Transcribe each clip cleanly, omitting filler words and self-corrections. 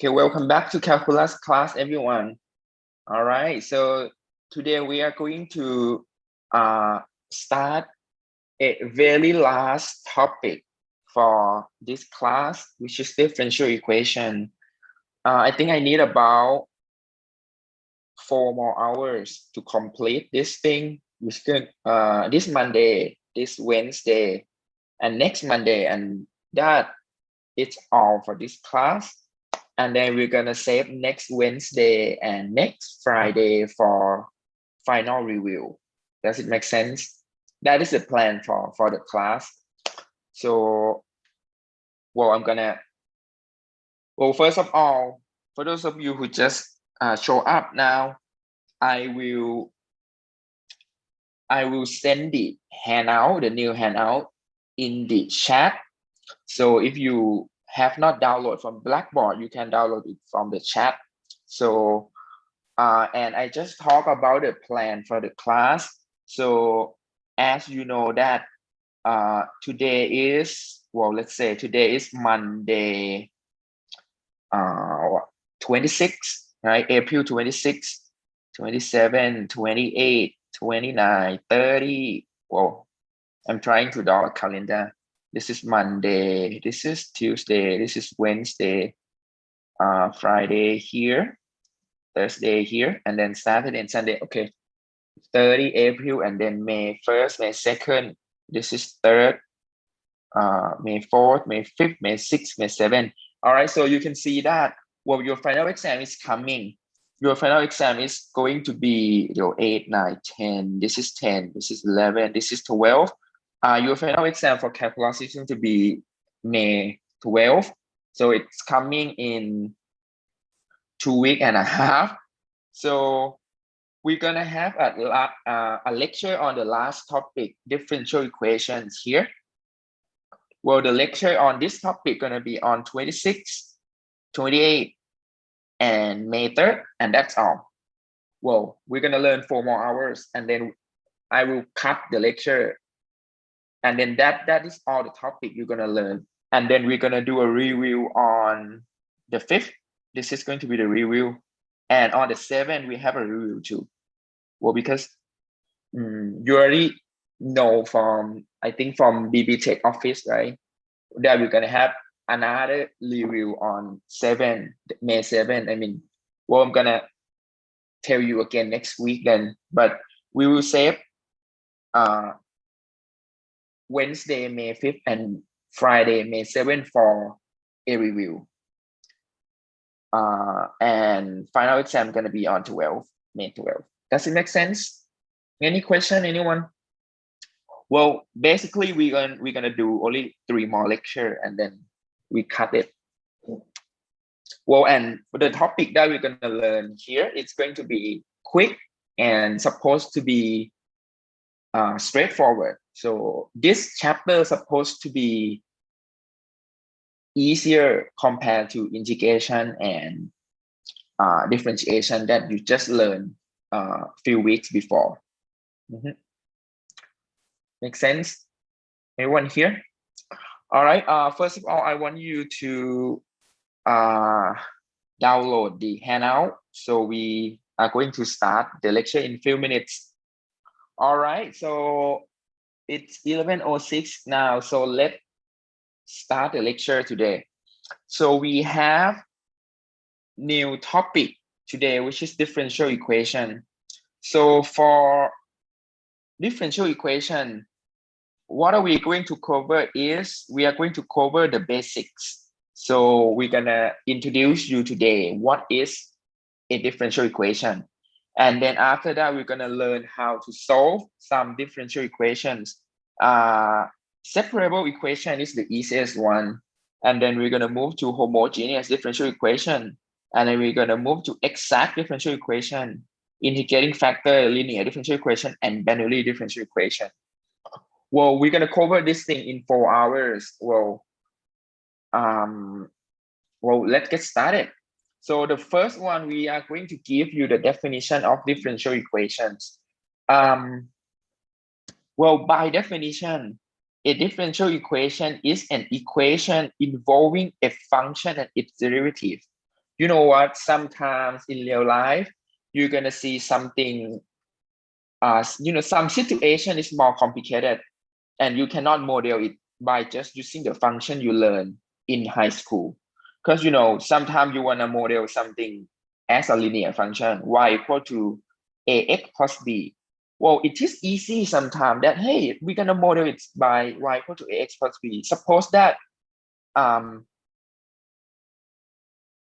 Okay, welcome back to calculus class, everyone. All right, so today we are going to start a very last topic for this class, which is differential equation. I think I need about 4 more hours to complete this thing, which could this Monday, this Wednesday, and next Monday, and that it's all for this class. And then we're gonna save next Wednesday and next Friday for final review. Does it make sense? That is the plan for the class. So, first of all, for those of you who just show up now, I will send the handout, the new handout in the chat. So if you have not downloaded from Blackboard, you can download it from the chat. So, and I just talk about the plan for the class. So as you know that today is, let's say today is Monday, 26, right? April 26, 27, 28, 29, 30. Well, I'm trying to draw a calendar. This is Monday, this is Tuesday, this is Wednesday, Friday here, Thursday here, and then Saturday and Sunday. Okay, 30 April, and then May 1st, May 2nd, this is 3rd, May 4th, May 5th, May 6th, May 7th. All right, so you can see that, your final exam is coming. Your final exam is going to be 8, 9, 10. This is 10, this is 11, this is 12. Your final exam for calculus is going to be May 12th. So it's coming in 2.5 weeks. So we're gonna have a lecture on the last topic, differential equations here. Well, the lecture on this topic gonna be on 26, 28, and May 3rd, and that's all. Well, we're gonna learn 4 more hours, and then I will cut the lecture, and then that is all the topic you're gonna learn. And then we're gonna do a review on the 5th. This is going to be the review, and on the 7th we have a review too. Well, because you already know from, I think, from BB Tech office, right? That we're gonna have another review on May 7th. I mean, well, I'm gonna tell you again next week then, but we will save Wednesday, May 5th and Friday, May 7th for a review. And final exam gonna be on May 12th. Does it make sense? Any question, anyone? Well, basically we're gonna do only 3 more lecture and then we cut it. Well, and the topic that we're gonna learn here, it's going to be quick and supposed to be straightforward. So this chapter is supposed to be easier compared to integration and differentiation that you just learned a few weeks before. Make sense? Everyone here? All right. First of all, I want you to download the handout. So we are going to start the lecture in a few minutes. All right. So it's 11:06 now. So let's start the lecture today. So we have new topic today, which is differential equation. So for differential equation, what are we going to cover is we are going to cover the basics. So we're gonna introduce you today what is a differential equation. And then after that, we're gonna learn how to solve some differential equations. Separable equation is the easiest one. And then we're gonna move to homogeneous differential equation. And then we're gonna move to exact differential equation, integrating factor, linear differential equation, and Bernoulli differential equation. Well, we're gonna cover this thing in 4 hours. Well, let's get started. So the first one, we are going to give you the definition of differential equations. Well, by definition, a differential equation is an equation involving a function and its derivative. you know what? Sometimes in real life, you're gonna see something. Some situation is more complicated, and you cannot model it by just using the function you learn in high school. Because sometimes you wanna model something as a linear function, y equal to ax plus b. Well, it is easy sometimes that, hey, we're gonna model it by y equal to ax plus b. Suppose that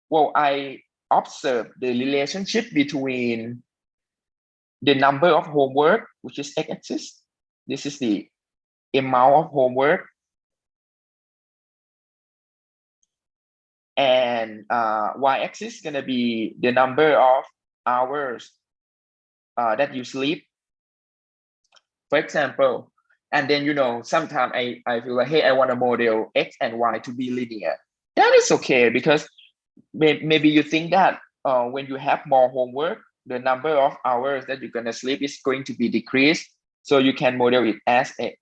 I observe the relationship between the number of homework, which is x-axis. This is the amount of homework, and y-axis is gonna be the number of hours that you sleep, for example. And then sometimes I feel like, hey, I want to model x and y to be linear. That is okay, because maybe you think that when you have more homework, the number of hours that you're gonna sleep is going to be decreased. So you can model it as a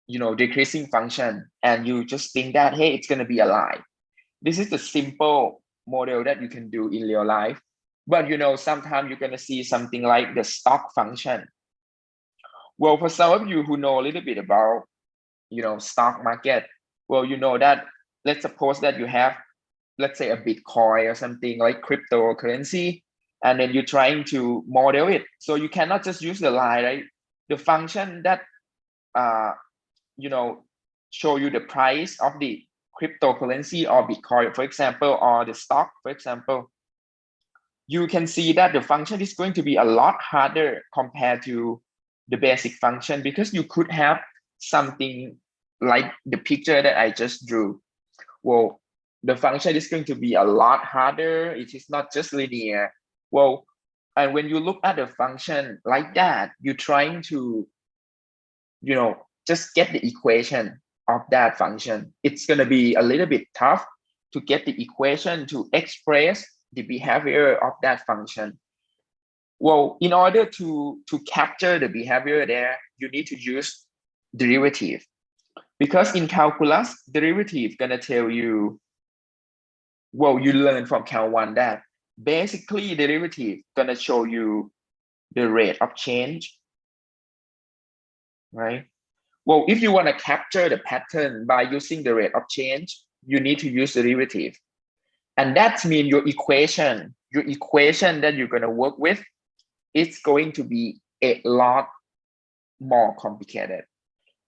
decreasing function, and you just think that, hey, it's gonna be a line. This is the simple model that you can do in real life. But sometimes you're gonna see something like the stock function. Well, for some of you who know a little bit about stock market, well, that, let's suppose that you have, let's say, a Bitcoin or something like cryptocurrency, and then you're trying to model it. So you cannot just use the line, right? The function that show you the price of the cryptocurrency or Bitcoin, for example, or the stock, for example, you can see that the function is going to be a lot harder compared to the basic function, because you could have something like the picture that I just drew. Well, the function is going to be a lot harder. It is not just linear. Well, and when you look at the function like that, you're trying to, just get the equation of that function. It's going to be a little bit tough to get the equation to express the behavior of that function. Well, in order to capture the behavior there, you need to use derivative, because in calculus, derivative gonna tell you, well, you learn from Cal 1 that basically derivative gonna show you the rate of change, right? Well, if you want to capture the pattern by using the rate of change, you need to use derivative. And that means your equation that you're going to work with, it's going to be a lot more complicated.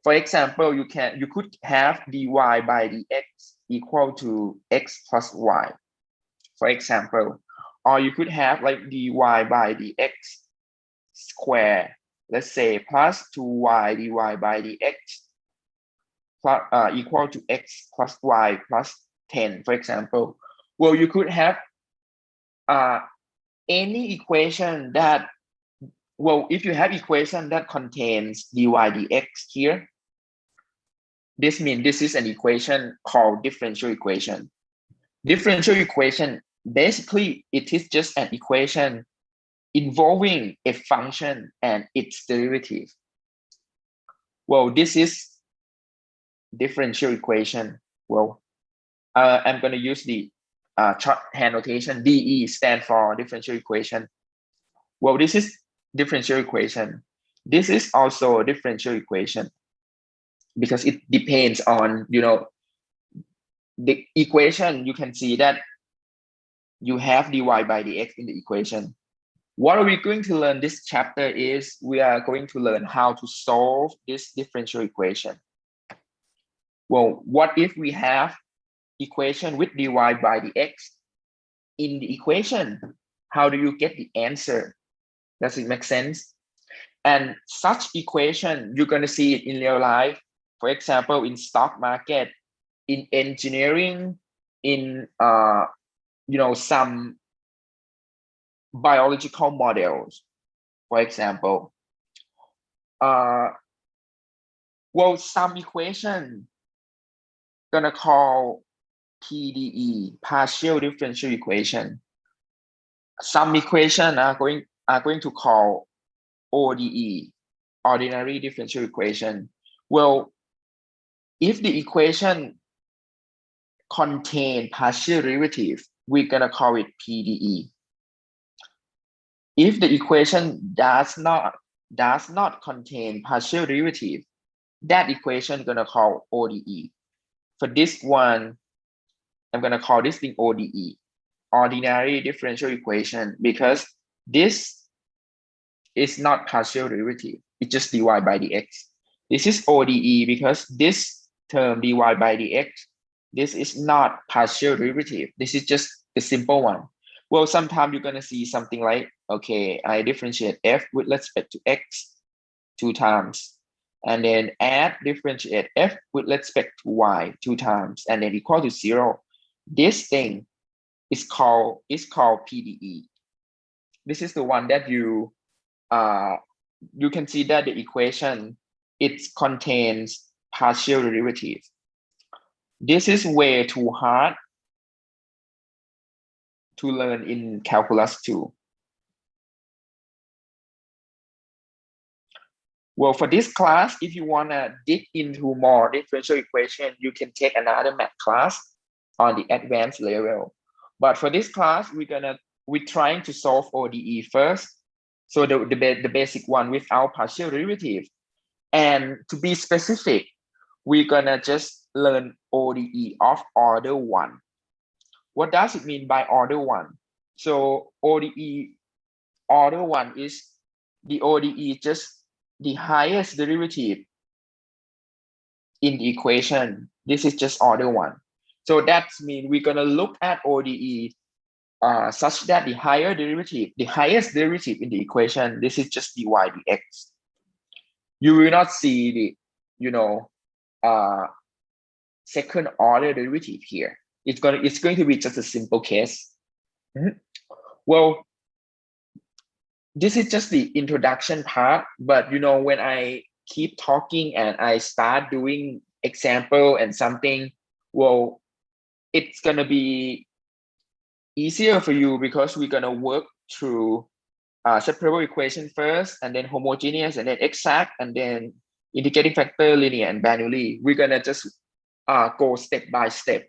For example, you could have dy by dx equal to x plus y, for example, or you could have like dy by dx square, let's say, plus 2y dy by dx plus, equal to x plus y plus 10, for example. Well, you could have any equation that, well, if you have equation that contains dy dx here, this means this is an equation called differential equation. Differential equation, basically, it is just an equation involving a function and its derivative. Well, this is differential equation. Well, I'm going to use the shorthand notation. DE stand for differential equation. Well, this is differential equation. This is also a differential equation, because it depends on, the equation. You can see that you have dy by dx in the equation. What are we going to learn this chapter is we are going to learn how to solve this differential equation. Well, what if we have equation with dy by dx in the equation? How do you get the answer? Does it make sense? And such equation, you're going to see it in real life. For example, in stock market, in engineering, in some biological models, for example. Well, some equation gonna call PDE, partial differential equation. Some equation are going to call ODE, ordinary differential equation. Well, if the equation contain partial derivative, we're gonna call it PDE. If the equation does not contain partial derivative, that equation gonna call ODE. For this one, I'm gonna call this thing ODE, ordinary differential equation, because this is not partial derivative. It's just dy by dx. This is ODE because this term dy by dx, this is not partial derivative. This is just the simple one. Well, sometimes you're gonna see something like, okay, I differentiate f with respect to x 2 times, and then add differentiate f with respect to y 2 times, and then equal to 0. This thing is called PDE. This is the one that you can see that the equation, it contains partial derivative. This is way too hard to learn in calculus 2. Well, for this class, if you want to dig into more differential equation, you can take another math class on the advanced level. But for this class, we're trying to solve ODE first. So the basic one without partial derivative. And to be specific, we're gonna just learn ODE of order 1. What does it mean by order 1? So ODE order 1 is the ODE just the highest derivative in the equation. This is just order 1. So that means we're gonna look at ODE such that the highest derivative in the equation, this is just dy dx. You will not see the second order derivative here. It's going to be just a simple case. Well, this is just the introduction part, but when I keep talking and I start doing example and something, well, it's gonna be easier for you because we're gonna work through separable equation first, and then homogeneous, and then exact, and then integrating factor, linear, and Bernoulli. We're gonna just go step by step,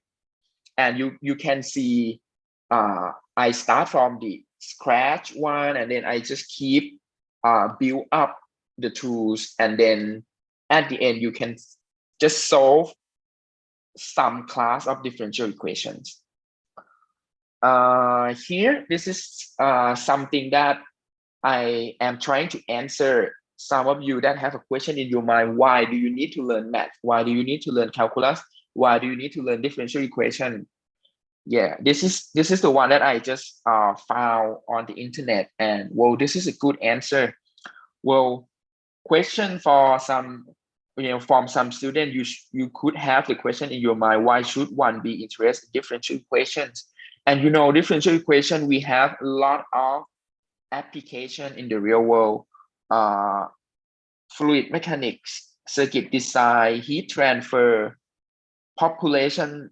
and you can see I start from the scratch one, and then I just keep build up the tools, and then at the end you can just solve some class of differential equations. Here, this is something that I am trying to answer some of you that have a question in your mind. Why do you need to learn math? Why do you need to learn calculus? Why do you need to learn differential equation? Yeah, this is the one that I just found on the internet, and well, this is a good answer. Well, question for some, from some student, you could have the question in your mind, why should one be interested in differential equations? And differential equation, we have a lot of application in the real world. Fluid mechanics, circuit design, heat transfer, population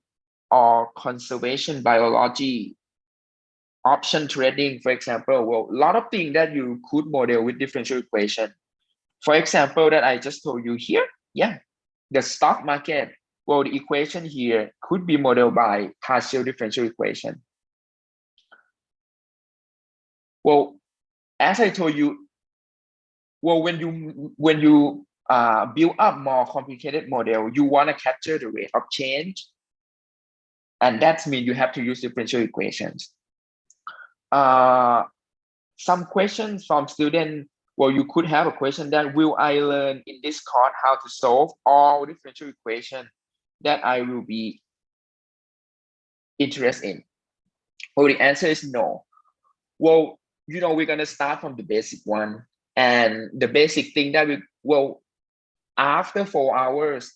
or conservation biology, option trading, for example. Well, a lot of things that you could model with differential equation. For example, that I just told you here, yeah, the stock market. Well, the equation here could be modeled by partial differential equation. Well, as I told you, well, when you build up more complicated model, you want to capture the rate of change, and that means you have to use differential equations. Some questions from students. Well, you could have a question that, will I learn in this course how to solve all differential equations that I will be interested in? Well, the answer is no. Well, we're gonna start from the basic one, and the basic thing that after 4 hours,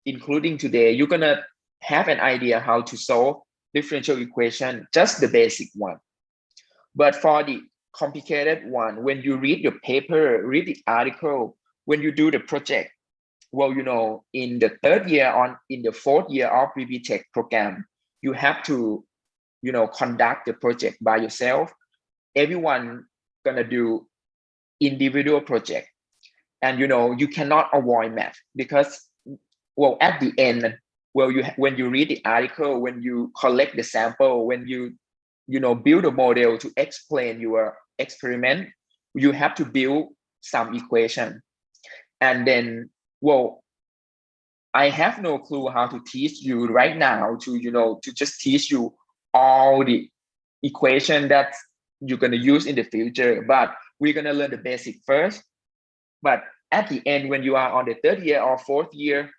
including today, you're gonna have an idea how to solve differential equation, just the basic one. But for the complicated one, when you read your paper, read the article, when you do the project, well, in the 3rd year in the 4th year of VB Tech program, you have to, conduct the project by yourself. Everyone gonna do individual project, and you cannot avoid math because, well, at the end, well, when you read the article, when you collect the sample, when you build a model to explain your experiment, you have to build some equation. And then, well, I have no clue how to teach you right now to just teach you all the equation that you're going to use in the future, but we're going to learn the basic first. But at the end, when you are on the third year or fourth year,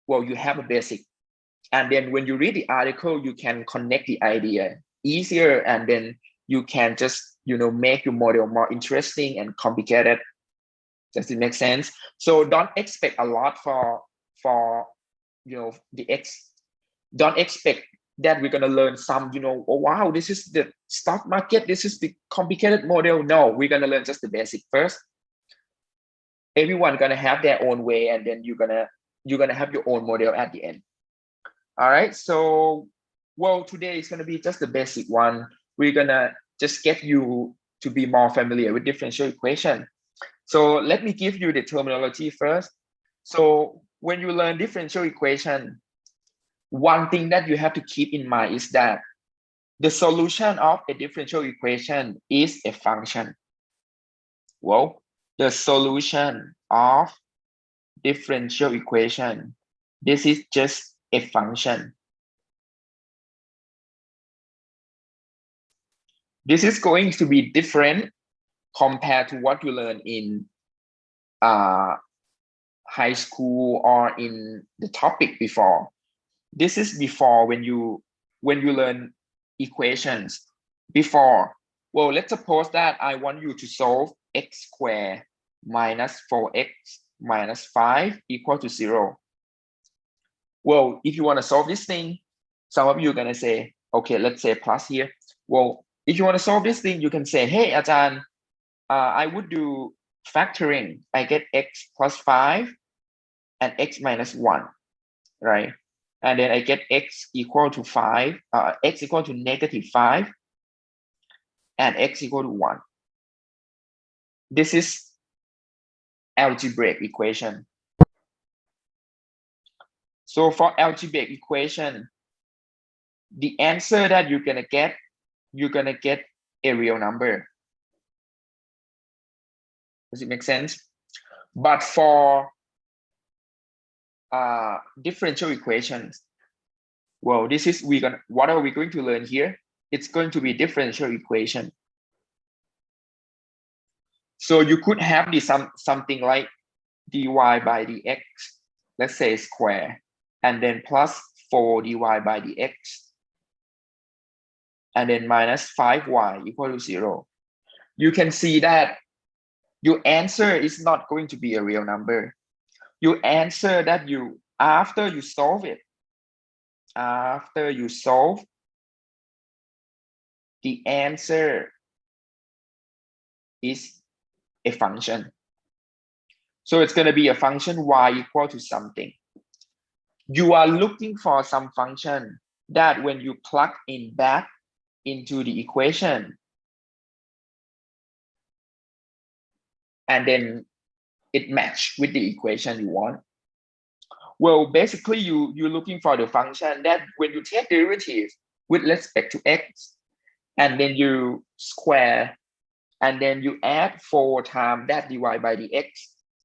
well, you have a basic. And then when you read the article, you can connect the idea easier, and then you can just make your model more interesting and complicated. Does it make sense? So don't expect a lot for don't expect that we're going to learn some oh wow, this is the stock market, this is the complicated model. No, we're going to learn just the basic first. Everyone going to have their own way, and then you're going to have your own model at the end. All right, so well, today is going to be just the basic one. We're going to just get you to be more familiar with differential equation. So let me give you the terminology first. So when you learn differential equation, one thing that you have to keep in mind is that the solution of a differential equation is a function. Well, the solution of differential equation, this is just a function. This is going to be different compared to what you learn in high school or in the topic before. This is before when you learn equations before. Well, let's suppose that I want you to solve x squared minus 4x minus 5 equal to 0. Well, if you want to solve this thing, some of you are going to say, okay, let's say plus here. Well, if you want to solve this thing, you can say, hey, Ajahn, I would do factoring. I get x plus 5 and x minus 1, right? And then I get x equal to 5, x equal to negative 5, and x equal to 1. This is algebraic equation. So for algebraic equation, the answer that you're gonna get a real number. Does it make sense? But for differential equations, well, this is what are we going to learn here? It's going to be differential equation. So you could have something like dy by dx, let's say square, and then plus 4 dy by dx, and then minus 5y equal to 0. You can see that your answer is not going to be a real number. Your answer that after you solve, the answer is a function. So it's going to be a function y equal to something. You are looking for some function that when you plug in back into the equation, and then it match with the equation you want. Well, basically you're looking for the function that when you take derivative with respect to x, and then you square, and then you add 4 times that dy by dx,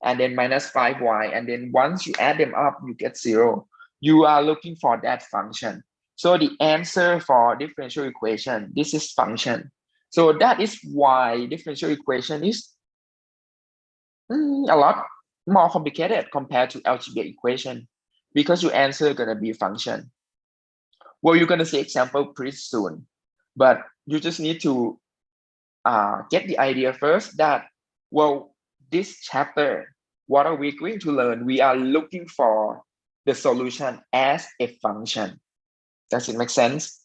and then minus 5y, and then once you add them up, you get 0. You are looking for that function. So the answer for differential equation, this is function. So that is why differential equation is a lot more complicated compared to algebraic equation, because your answer is going to be function. Well, you're going to see example pretty soon, but you just need to get the idea first that, well, this chapter, what are we going to learn? We are looking for the solution as a function. Does it make sense?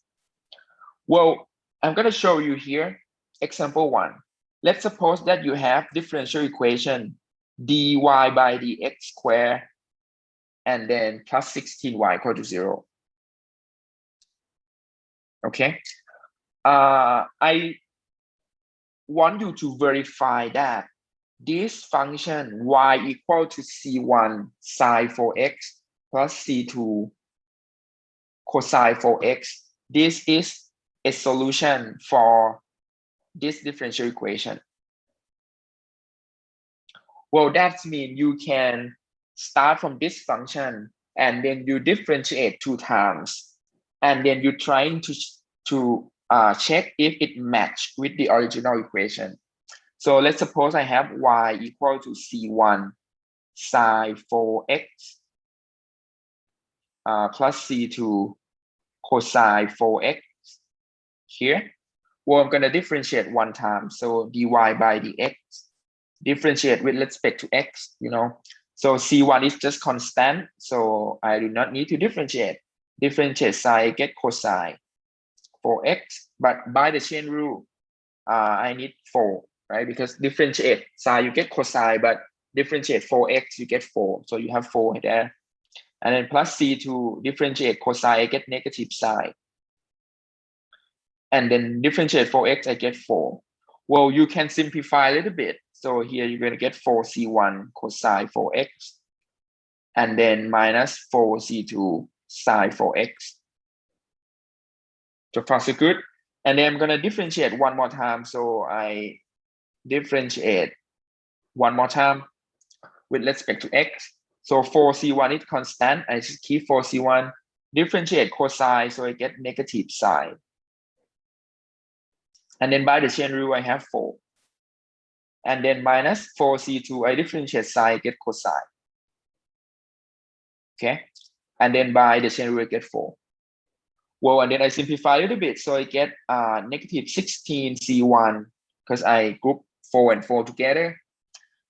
Well, I'm going to show you here example 1. Let's suppose that you have differential equation dy by dx squared and then plus 16y equal to 0. Okay. I want you to verify that this function y equal to c1 sine 4x plus c2 cosine 4x. This is a solution for this differential equation. Well, that means you can start from this function and then you differentiate 2 times, and then you're trying to check if it match with the original equation. So let's suppose I have y equal to c1 sine 4x plus c2 cosine 4x here. Well, I'm going to differentiate 1 time. So dy by dx, differentiate with respect to x, So c1 is just constant. So I do not need to differentiate. Differentiate sine, get cosine 4x. But by the chain rule, I need 4, right? Because differentiate sine, you get cosine, but differentiate 4x, you get 4. So you have 4 there. And then plus c2, differentiate cosine, I get negative sine. And then differentiate 4x, I get 4. Well, you can simplify a little bit. So here you're going to get 4c1 cosine 4x. And then minus 4c2 sine 4x. So far so good. And then I'm going to differentiate one more time. So I differentiate one more time with respect to x. So 4c1 is constant. I just keep 4c1, differentiate cosine, so I get negative sine. And then by the chain rule, I have 4. And then minus 4c2, I differentiate sine, get cosine. Okay. And then by the chain rule, I get 4. Well, and then I simplify a little bit. So I get negative 16c1 because I group 4 and 4 together.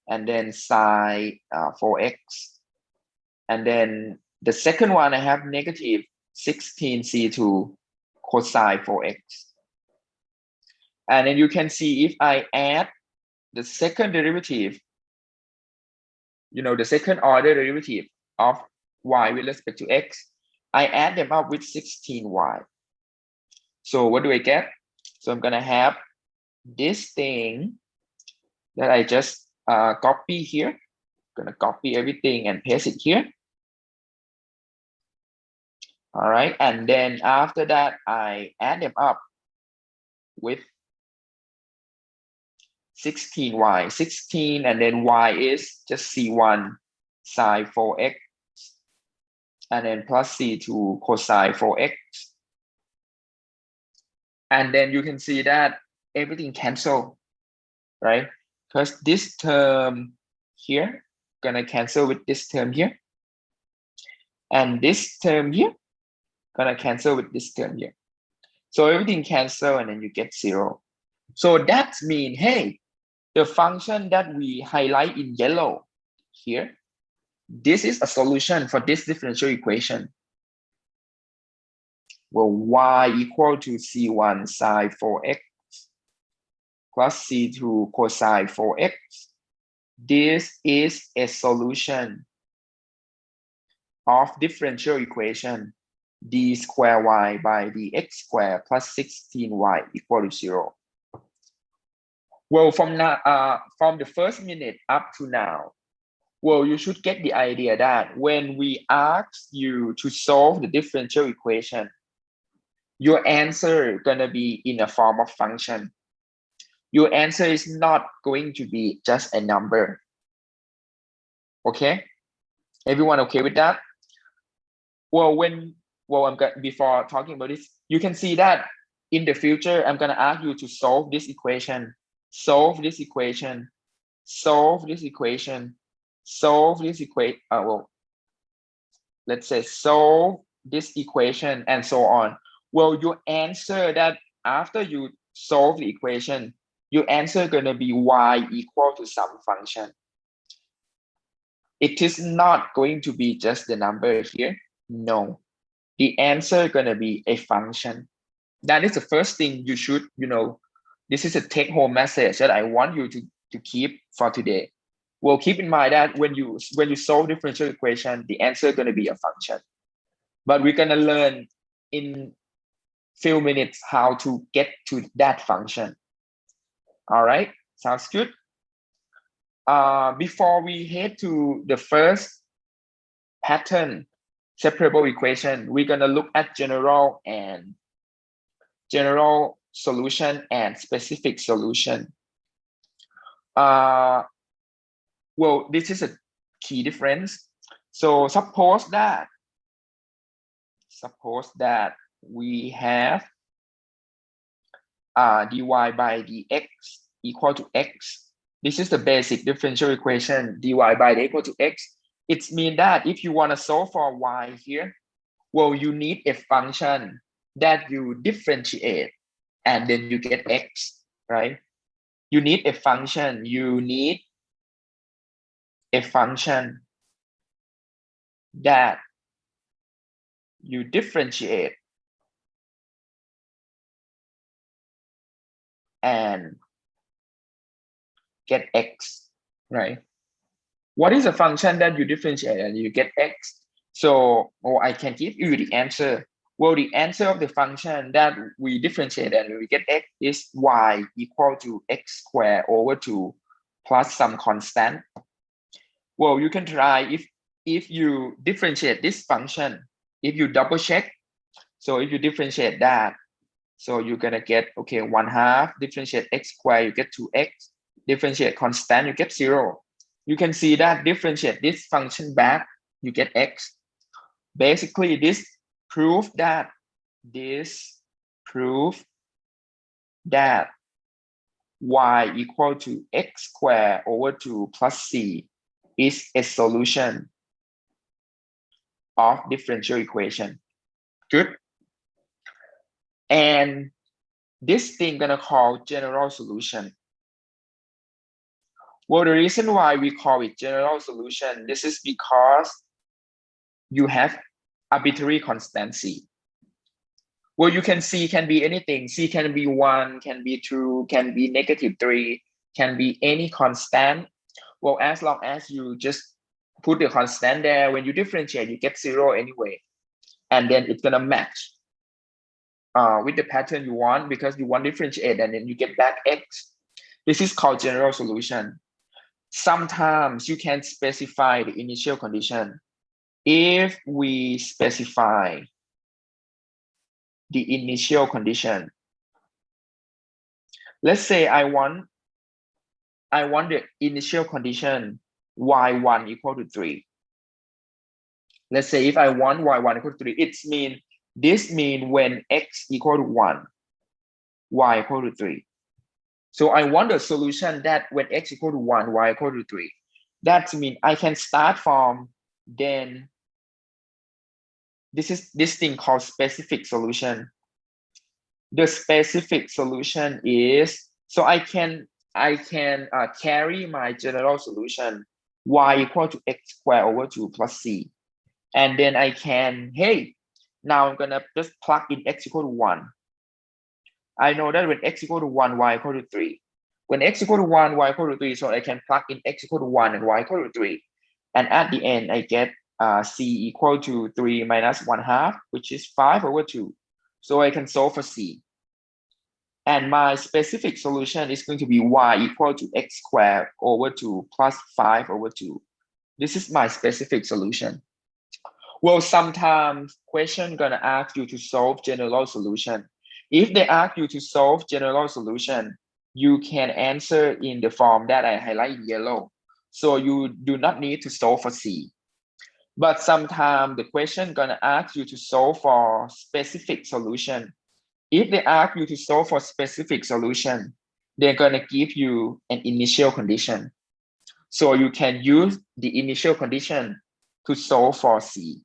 And then sine 4x. And then the second one, I have negative 16c2 cosine 4x. And then you can see if I add the second derivative, the second order derivative of y with respect to x, I add them up with 16y. So what do I get? So I'm going to have this thing that I just copy here. I'm going to copy everything and paste it here. All right. And then after that, I add them up with 16y, 16, and then y is just c1 sine 4x, and then plus c2 cosine 4x. And then you can see that everything cancel, right? Because this term here gonna cancel with this term here. And this term here gonna cancel with this term here. So everything cancel and then you get 0. So that means, hey, the function that we highlight in yellow here, this is a solution for this differential equation. Well, y equal to c1 sine 4x plus c2 cosine 4x. This is a solution of differential equation d square y by dx square plus 16y equal to 0. Well, from the first minute up to now, well, you should get the idea that when we ask you to solve the differential equation, your answer is going to be in a form of function. Your answer is not going to be just a number. Okay? Everyone okay with that? Well, before talking about this, you can see that in the future, I'm going to ask you to solve this equation, solve this equation, solve this equation, solve this equation. Well, let's say solve this equation and so on. Well, your answer that after you solve the equation, your answer is going to be y equal to some function. It is not going to be just the number here. No, the answer is going to be a function. That is the first thing you should, this is a take-home message that I want you to keep for today. Well, keep in mind that when you solve differential equation, the answer is going to be a function. But we're going to learn in few minutes how to get to that function. All right, sounds good. Before we head to the first pattern, separable equation, we're gonna look at general solution and specific solution. Well, this is a key difference. So suppose that we have dy by dx equal to x. This is the basic differential equation, dy by dx equal to x. It means that if you want to solve for y here, well, you need a function that you differentiate and then you get x, right? You need a function, that you differentiate and get x, right? What is a function that you differentiate and you get x? So, I can give you the answer. Well, the answer of the function that we differentiate and we get x is y equal to x squared over 2 plus some constant. Well, you can try if you differentiate this function, if you double check. So if you differentiate that, so you're gonna get, okay, 1/2, differentiate x squared, you get 2x, differentiate constant, you get 0. You can see that differentiate this function back, you get x. Basically, this proof that y equal to x squared over 2 plus c is a solution of differential equation. Good. And this thing gonna call general solution. Well, the reason why we call it general solution, this is because you have arbitrary constant c. Well, you can c can be anything. C can be 1, can be 2, can be -3, can be any constant. Well, as long as you just put the constant there, when you differentiate, you get 0 anyway. And then it's gonna match with the pattern you want, because you want to differentiate and then you get back x. This is called general solution. Sometimes you can specify the initial condition. If we specify the initial condition, let's say I want the initial condition y1 equal to 3. Let's say if I want y1 equal to 3, this means when x equal to 1, y equal to 3. So I want a solution that when x equal to 1, y equal to 3. That means I can start from, then this thing called specific solution. The specific solution is, so I can carry my general solution y equal to x squared over 2 plus c. And then I can, hey, now I'm gonna just plug in x equal to 1. I know that when x equal to 1, y equal to 3. When x equal to 1, y equal to 3, so I can plug in x equal to 1 and y equal to 3. And at the end, I get c equal to 3 minus 1/2, which is 5 over 2. So I can solve for c. And my specific solution is going to be y equal to x squared over 2 plus 5 over 2. This is my specific solution. Well, sometimes question gonna ask you to solve general solution. If they ask you to solve general solution, you can answer in the form that I highlight in yellow. So you do not need to solve for C. But sometimes the question gonna ask you to solve for specific solution. If they ask you to solve for specific solution, they're gonna give you an initial condition. So you can use the initial condition to solve for C.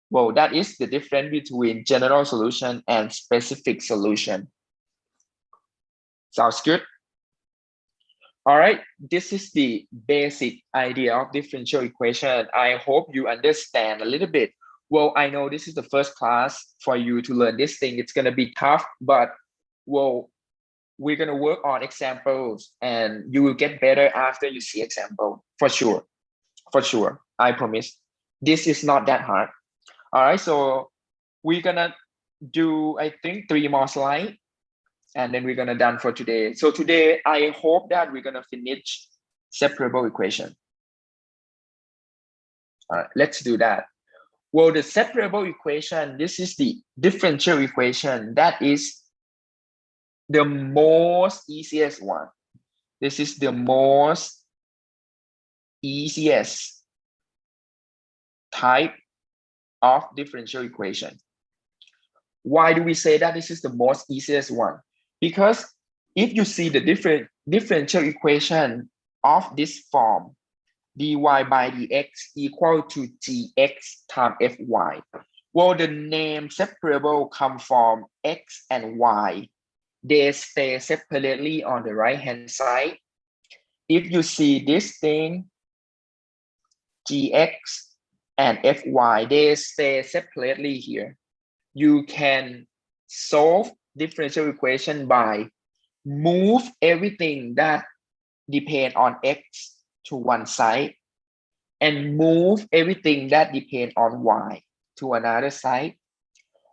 Well, that is the difference between general solution and specific solution. Sounds good? All right, this is the basic idea of differential equation. I hope you understand a little bit. Well, I know this is the first class for you to learn this thing. It's gonna be tough, but well, we're gonna work on examples and you will get better after you see example, for sure. For sure, I promise. This is not that hard. All right, so we're gonna do, I think, 3 more slides, and then we're gonna done for today. So today, I hope that we're gonna finish separable equation. All right, let's do that. Well, the separable equation, this is the differential equation. That is the most easiest one. This is the most easiest type of differential equation. Why do we say that this is the most easiest one? Because if you see the differential equation of this form, dy by dx equal to gx times fy. Well, the name separable come from x and y. They stay separately on the right hand side. If you see this thing, gx and fy, they stay separately here. You can solve differential equation by move everything that depend on x to one side and move everything that depend on y to another side.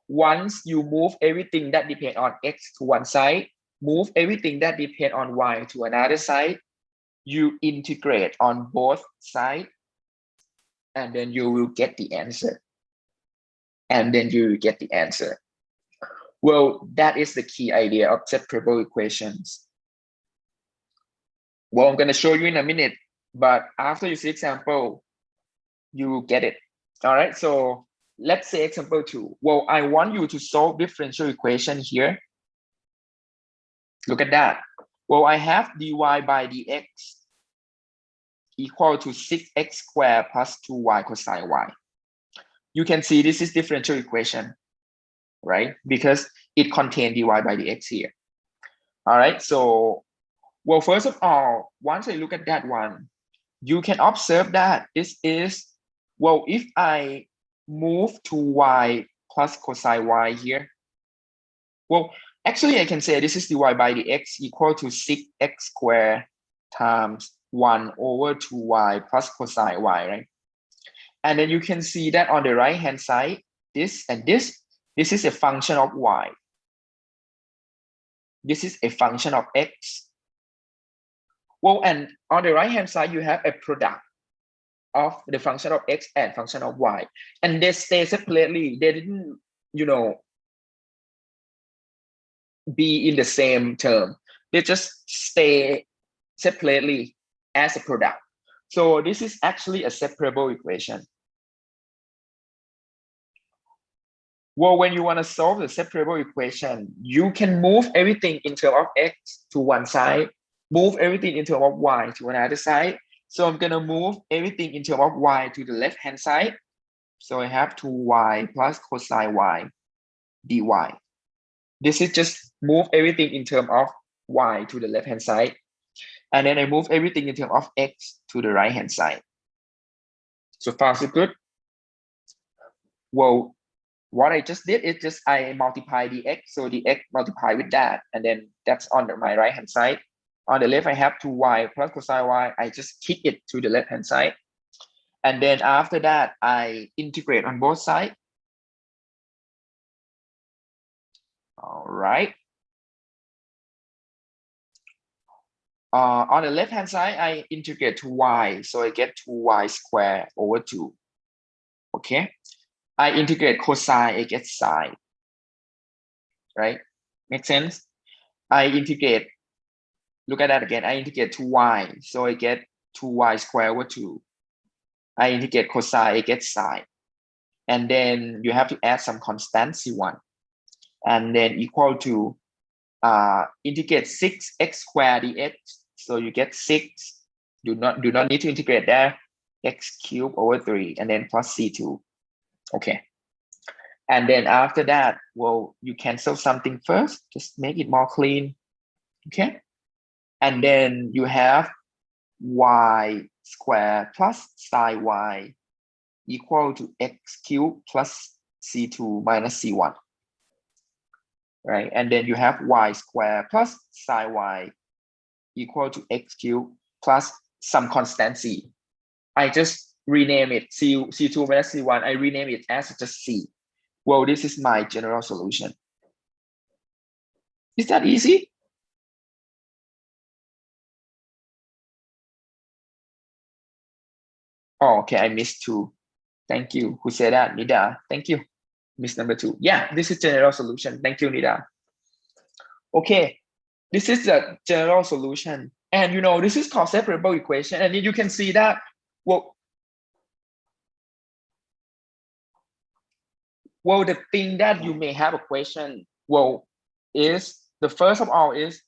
Once you move everything that depend on x to one side, move everything that depend on y to another side, you integrate on both sides, and then you will get the answer. And then you will get the answer. Well, that is the key idea of separable equations. Well, I'm going to show you in a minute, but after you see example, you will get it. All right, so let's say example 2. Well, I want you to solve differential equation here. Look at that. Well, I have dy by dx equal to 6x squared plus 2y cosine y. You can see this is differential equation, right? Because it contains dy by dx here. All right, so, well, first of all, once I look at that one, you can observe that this is, well, if I move to y plus cosine y here, well, actually I can say this is dy by dx equal to 6x squared times 1 over 2y plus cosine y, right? And then you can see that on the right hand side, this and this is a function of y. This is a function of x. Well, and on the right hand side, you have a product of the function of x and function of y. And they stay separately. They didn't, be in the same term. They just stay separately as a product. So this is actually a separable equation. Well, when you want to solve the separable equation, you can move everything in terms of x to one side, move everything in terms of y to another side. So I'm going to move everything in terms of y to the left-hand side. So I have 2y plus cosine y dy. This is just move everything in terms of y to the left-hand side. And then I move everything in terms of x to the right-hand side. So far, so good. Well, what I just did is just I multiply the x, so the x multiply with that, and then that's on my right hand side. On the left, I have 2y plus cosine y. I just kick it to the left hand side, and then after that, I integrate on both sides. All right. On the left hand side, I integrate to y, so I get 2y squared over 2. Okay. I integrate cosine, I get sine. Right? Make sense? I integrate, look at that again. I integrate to y, so I get 2y squared over 2. I integrate cosine, I get sine. And then you have to add some constant C1. And then equal to integrate 6x squared dx. So you get 6. Do not need to integrate there. X cubed over 3, and then plus C2. Okay. And then after that, well, you cancel something first. Just make it more clean. Okay. And then you have y squared plus sine y equal to x cubed plus C2 minus C1. Right? And then you have y squared plus sine y equal to x cubed plus some constant C. I just rename it C2 minus C1. I rename it as just C. Well, this is my general solution. Is that easy? Oh, okay, I missed 2. Thank you. Who said that? Nida. Thank you. Miss number 2. Yeah, this is general solution. Thank you, Nida. Okay, this is the general solution. And you know, this is called separable equation. And you can see that, well, the thing that you may have a question, well, is the first of all is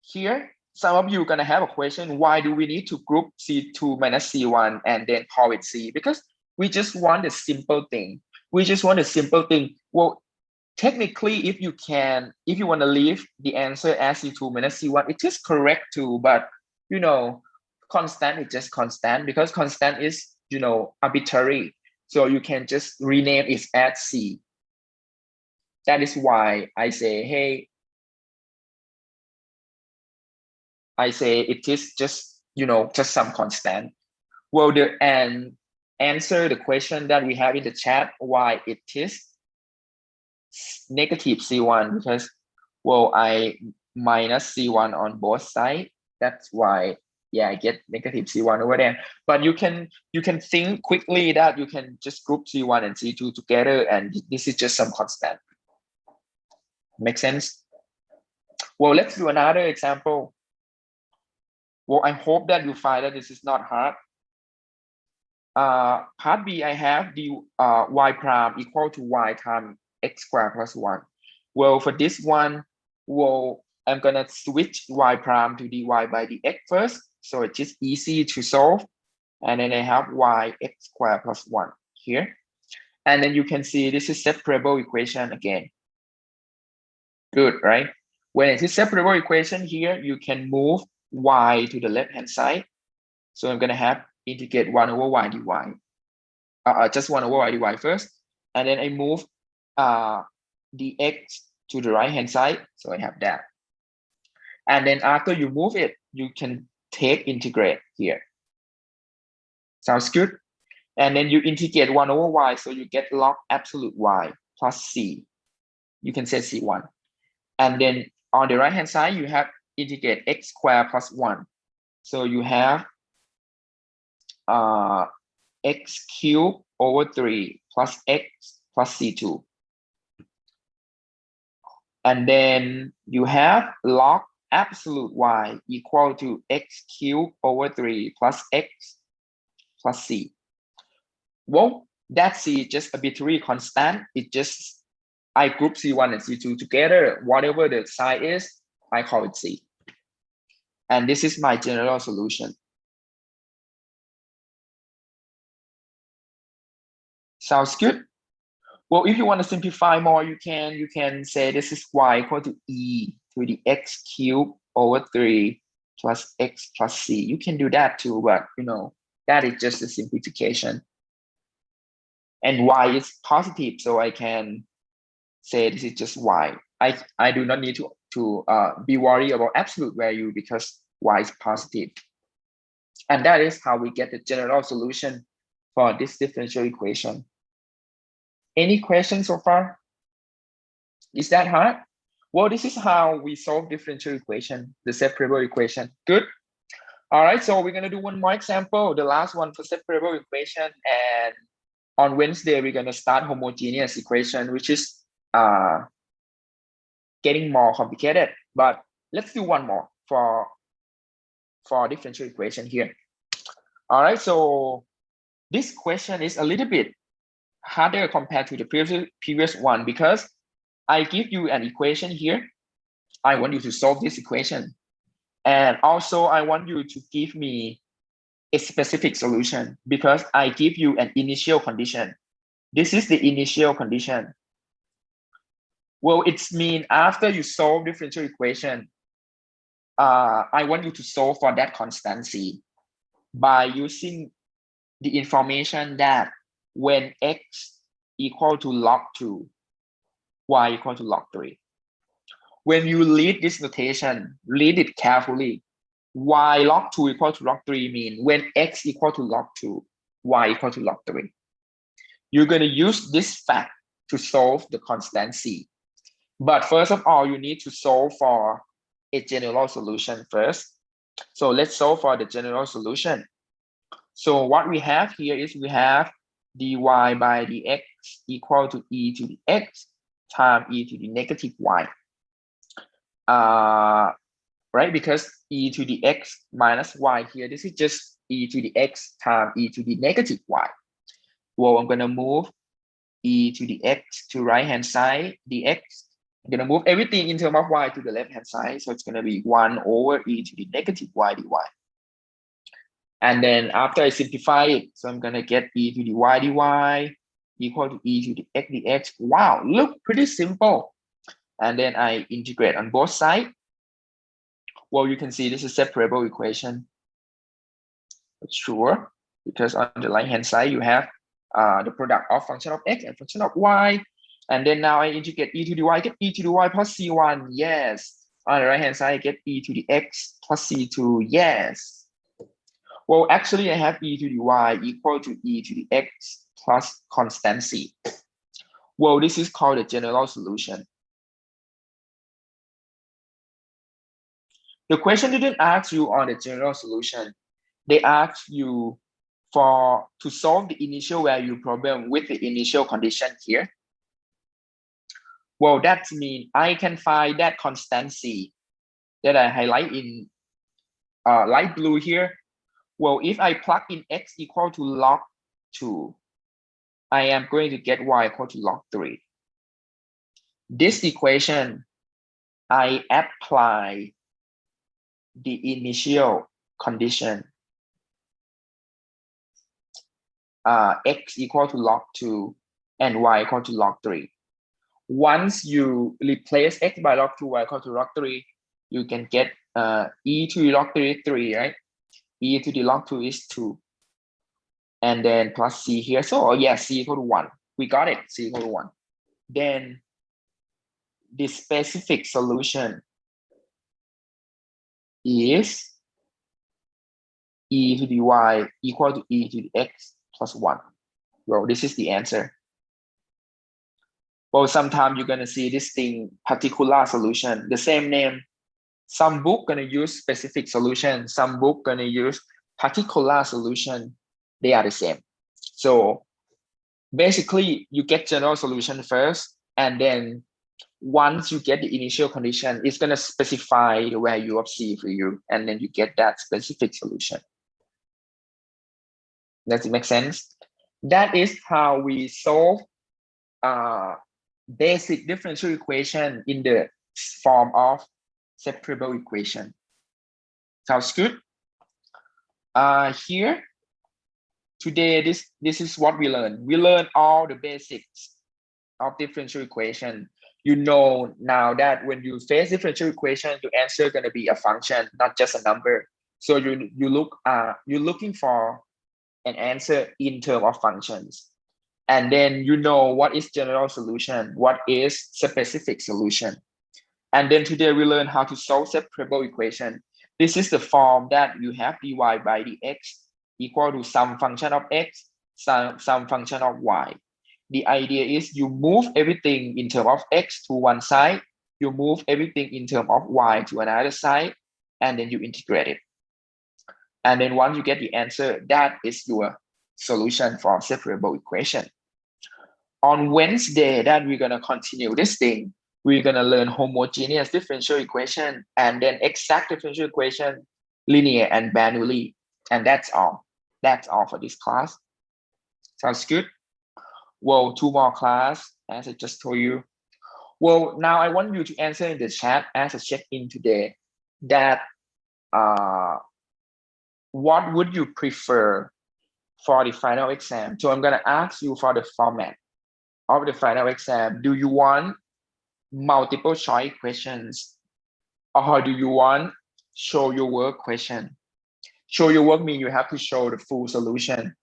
here, some of you are gonna have a question, why do we need to group C2 minus C1 and then call it C? Because we just want a simple thing. We just want a simple thing. Well, technically, if you want to leave the answer as C2 minus C1, it is correct too, but you know, constant is just constant because constant is, you know, arbitrary. So you can just rename it as C. That is why I say, hey, it is just, you know, just some constant. Well, answer the question that we have in the chat, why it is negative C1, because, well, I minus C1 on both sides. That's why, yeah, I get negative C1 over there. But you can think quickly that you can just group C1 and C2 together, and this is just some constant. Make sense? Well, let's do another example. Well, I hope that you find that this is not hard. Part B, I have the y prime equal to y times x squared plus 1. Well, for this one, well, I'm gonna switch y prime to dy by dx first, so it's just easy to solve. And then I have y x squared plus 1 here. And then you can see this is separable equation again. Good, right? When it is separable equation here, you can move y to the left-hand side. So I'm gonna have integrate 1 over y dy. Just 1 over y dy first. And then I move dx to the right-hand side. So I have that. And then after you move it, you can take integrate here. Sounds good? And then you integrate 1 over y, so you get log absolute y plus c. You can say c1. And then on the right-hand side, you have integrate x squared plus 1. So you have x cubed over 3 plus x plus c2. And then you have log absolute y equal to x cubed over 3 plus x plus c. Well, that c is just arbitrary constant. It just, I group c1 and c2 together. Whatever the sign is, I call it c. And this is my general solution. Sounds good? Well, if you want to simplify more, you can say this is y equal to e to the x cubed over 3 plus x plus c. You can do that too, but you know, that is just a simplification. And y is positive, so I can say this is just y. I do not need to be worried about absolute value because y is positive. And that is how we get the general solution for this differential equation. Any questions so far? Is that hard? Well, this is how we solve differential equation, the separable equation. Good. All right, so we're gonna do one more example, the last one for separable equation. And on Wednesday, we're gonna start homogeneous equation, which is getting more complicated. But let's do one more for differential equation here. All right, so this question is a little bit harder compared to the previous one because I give you an equation here. I want you to solve this equation. And also I want you to give me a specific solution because I give you an initial condition. This is the initial condition. Well, it's mean after you solve differential equation, I want you to solve for that constancy by using the information that when x equal to log 2, y equal to log 3. When you read this notation, read it carefully. Y log 2 equal to log 3 mean when x equal to log 2, y equal to log 3. You're going to use this fact to solve the constancy. But first of all, you need to solve for a general solution first. So let's solve for the general solution. So what we have here is we have dy by dx equal to e to the x times e to the negative y. Right, because e to the x minus y here, this is just e to the x times e to the negative y. Well, I'm gonna move e to the x to right hand side dx. I'm gonna move everything in terms of y to the left hand side, so it's gonna be 1 over e to the negative y dy. And then after I simplify it, so I'm gonna get e to the y dy equal to e to the x dx. Wow, look pretty simple. And then I integrate on both sides. Well, you can see this is separable equation. Sure, because on the right hand side you have the product of function of x and function of y. And then now I integrate e to the y, get e to the y plus c1, yes. On the right hand side, I get e to the x plus c2, yes. Well, actually, I have e to the y equal to e to the x plus constant c. Well, this is called the general solution. The question didn't ask you on the general solution. They ask you to solve the initial value problem with the initial condition here. Well, that means I can find that constant c that I highlight in light blue here. Well, if I plug in x equal to log 2, I am going to get y equal to log 3. This equation, I apply the initial condition, x equal to log 2 and y equal to log 3. Once you replace x by log 2, y equal to log 3, you can get e to the log 3 is 3, right? E to the log 2 is 2. And then plus c here. So yeah, c equal to 1. We got it, c equal to 1. Then the specific solution is e to the y equal to e to the x plus 1. Well, this is the answer. Well, sometimes you're gonna see this thing, particular solution, the same name. Some book gonna use specific solution, some book gonna use particular solution. They are the same. So basically, you get general solution first, and then once you get the initial condition, it's gonna specify the value of c for you, and then you get that specific solution. Does it make sense? That is how we solve basic differential equation in the form of separable equation. Sounds good? Here, today, this is what we learned. We learned all the basics of differential equation. You know now that when you face differential equation, your answer is going to be a function, not just a number. So you're looking for an answer in terms of functions. And then you know what is general solution, what is specific solution. And then today we learn how to solve separable equation. This is the form that you have dy by dx equal to some function of x, some function of y. The idea is you move everything in terms of x to one side, you move everything in terms of y to another side, and then you integrate it. And then once you get the answer, that is your solution for separable equation. On Wednesday, that we're gonna continue this thing. We're gonna learn homogeneous differential equation and then exact differential equation, linear and Bernoulli. And that's all. That's all for this class. Sounds good? Well, 2 more class, as I just told you. Well, now I want you to answer in the chat as a check-in today that what would you prefer for the final exam? So I'm gonna ask you for the format of the final exam. Do you want multiple choice questions, or do you want show your work question? Show your work means you have to show the full solution.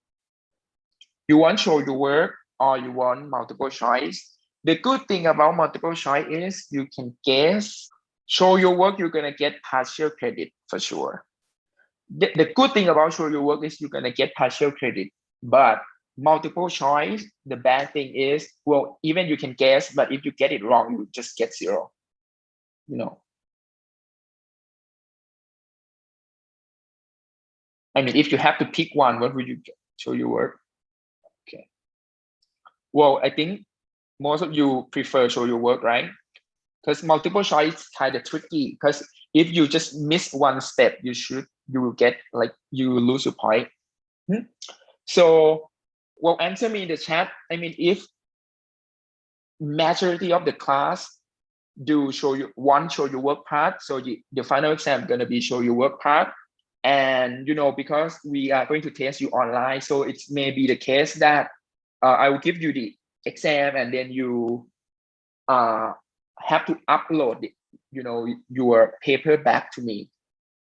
You want show your work or you want multiple choice? The good thing about multiple choice is you can guess. Show your work, you're gonna get partial credit for sure. The good thing about show your work is you're gonna get partial credit, but multiple choice, the bad thing is, well, even you can guess, but if you get it wrong, you just get 0. You know. I mean, if you have to pick one, what would you show your work? Okay. Well, I think most of you prefer show your work, right? Because multiple choice is kind of tricky. Because if you just miss one step, you will get like you will lose your point. So, well, answer me in the chat. I mean, if majority of the class do show you show your work part, so the final exam gonna be show your work part, and because we are going to test you online, so it may be the case that I will give you the exam and then you have to upload your paper back to me.